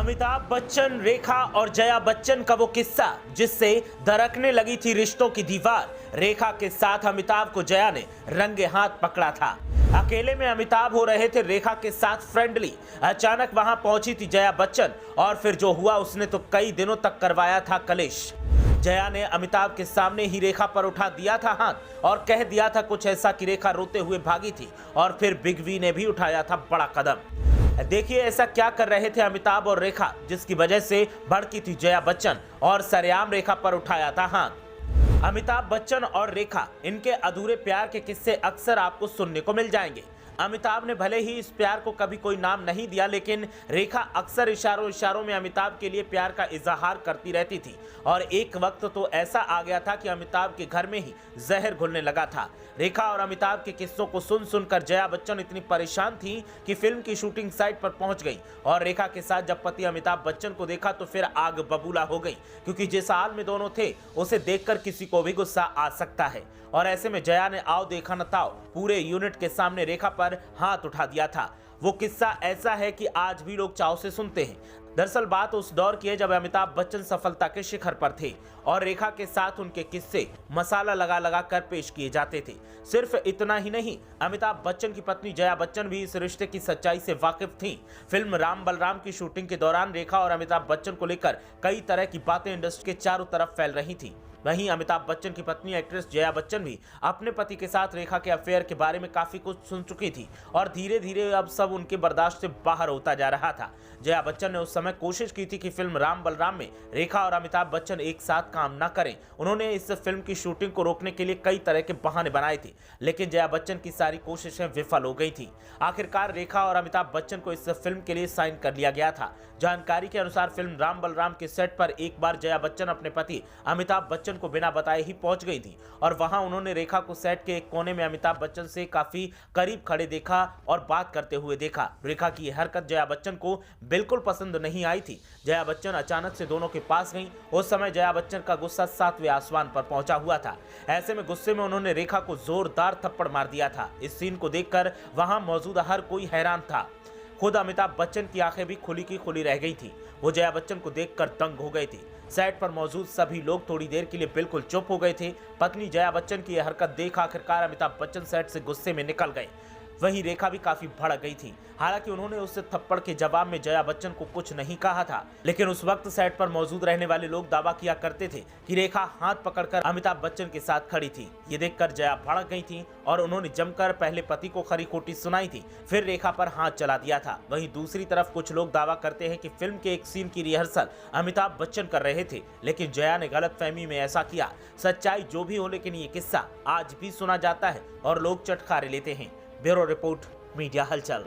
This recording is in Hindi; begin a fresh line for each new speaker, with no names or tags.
अमिताभ बच्चन, रेखा और जया बच्चन का वो किस्सा जिससे दरकने लगी थी रिश्तों की दीवार। रेखा के साथ अमिताभ को जया ने रंगे हाथ पकड़ा था। अकेले में अमिताभ हो रहे थे रेखा के साथ फ्रेंडली। अचानक वहां पहुंची थी जया बच्चन और फिर जो हुआ उसने तो कई दिनों तक करवाया था कलेश। जया ने अमिताभ के सामने ही रेखा पर उठा दिया था हाथ और कह दिया था कुछ ऐसा कि रेखा रोते हुए भागी थी और फिर बिग वी ने भी उठाया था बड़ा कदम। देखिए ऐसा क्या कर रहे थे अमिताभ और रेखा जिसकी वजह से भड़की थी जया बच्चन और सरेआम रेखा पर उठाया था हाथ। अमिताभ बच्चन और रेखा, इनके अधूरे प्यार के किस्से अक्सर आपको सुनने को मिल जाएंगे। अमिताभ ने भले ही इस प्यार को कभी कोई नाम नहीं दिया, लेकिन रेखा अक्सर इशारों इशारों में अमिताभ के लिए प्यार का इजहार करती रहती थी और एक वक्त तो ऐसा आ गया था कि अमिताभ के घर में ही जहर घुलने लगा था। रेखा और अमिताभ के किस्सों को सुन सुनकर जया बच्चन इतनी परेशान थी कि फिल्म की शूटिंग साइट पर पहुंच गई और रेखा के साथ जब पति अमिताभ बच्चन को देखा तो फिर आग बबूला हो गई, क्योंकि जिस हाल में दोनों थे उसे देखकर किसी को भी गुस्सा आ सकता है। और ऐसे में जया ने आओ देखा न ताओ पूरे यूनिट के सामने रेखा पर हाथ उठा दिया था। वो किस्सा ऐसा है कि आज भी लोग चाव से सुनते हैं। दरअसल बात उस दौर की है जब अमिताभ बच्चन सफलता के शिखर पर थे और रेखा के साथ उनके किस्से मसाला लगा लगा कर पेश किए जाते थे। सिर्फ इतना ही नहीं, अमिताभ बच्चन की पत्नी जया बच्चन भी इस रिश्ते की सच्चाई से वाकिफ थीं। फिल्म राम बलराम की शूटिंग के दौरान रेखा और अमिताभ बच्चन को लेकर कई तरह की बातें इंडस्ट्री के चारों तरफ फैल रही थी। वहीं अमिताभ बच्चन की पत्नी एक्ट्रेस जया बच्चन भी अपने पति के साथ रेखा के अफेयर के बारे में काफी कुछ सुन चुकी थी और धीरे धीरे अब सब उनके बर्दाश्त से बाहर होता जा रहा था। जया बच्चन ने उस समय कोशिश की थी कि फिल्म राम बलराम में रेखा और अमिताभ बच्चन एक साथ काम न करें। उन्होंने इस फिल्म की शूटिंग को रोकने के लिए कई तरह के बहाने बनाए थे, लेकिन जया बच्चन की सारी कोशिशें विफल हो गई थी। आखिरकार रेखा और अमिताभ बच्चन को इस फिल्म के लिए साइन कर लिया गया था। जानकारी के अनुसार फिल्म राम बलराम के सेट पर एक बार जया बच्चन अपने पति अमिताभ बच्चन को बिना बताए ही पहुंच गई थी और वहां उन्होंने रेखा को सेट के एक कोने में अमिताभ बच्चन से काफी करीब खड़े देखा और बात करते हुए देखा। रेखा की यह हरकत जया बच्चन को बिल्कुल पसंद नहीं आई थी। जया बच्चन अचानक से दोनों के पास गईं। उस समय जया बच्चन का गुस्सा 7वें आसमान पर पहुंचा हुआ था। ऐसे में गुस्से में उन्होंने रेखा को जोरदार थप्पड़ मार दिया था। इस सीन को देखकर वहां मौजूद हर कोई हैरान था। खुद अमिताभ बच्चन की आंखें भी खुली की खुली रह गई थी। वो जया बच्चन को देखकर दंग हो गए थे। सेट पर मौजूद सभी लोग थोड़ी देर के लिए बिल्कुल चुप हो गए थे। पत्नी जया बच्चन की यह हरकत देख आखिरकार अमिताभ बच्चन सेट से गुस्से में निकल गए। वहीं रेखा भी काफी भड़क गई थी। हालांकि उन्होंने उस थप्पड़ के जवाब में जया बच्चन को कुछ नहीं कहा था, लेकिन उस वक्त सेट पर मौजूद रहने वाले लोग दावा किया करते थे कि रेखा हाथ पकड़कर अमिताभ बच्चन के साथ खड़ी थी। ये देखकर जया भड़क गई थी और उन्होंने जमकर पहले पति को खरी खोटी सुनाई थी, फिर रेखा पर हाथ चला दिया था। वहीं दूसरी तरफ कुछ लोग दावा करते हैं कि फिल्म के एक सीन की रिहर्सल अमिताभ बच्चन कर रहे थे, लेकिन जया ने गलतफहमी में ऐसा किया। सच्चाई जो भी हो, लेकिन ये किस्सा आज भी सुना जाता है और लोग चटखारे लेते हैं। ब्यूरो रिपोर्ट, मीडिया हलचल।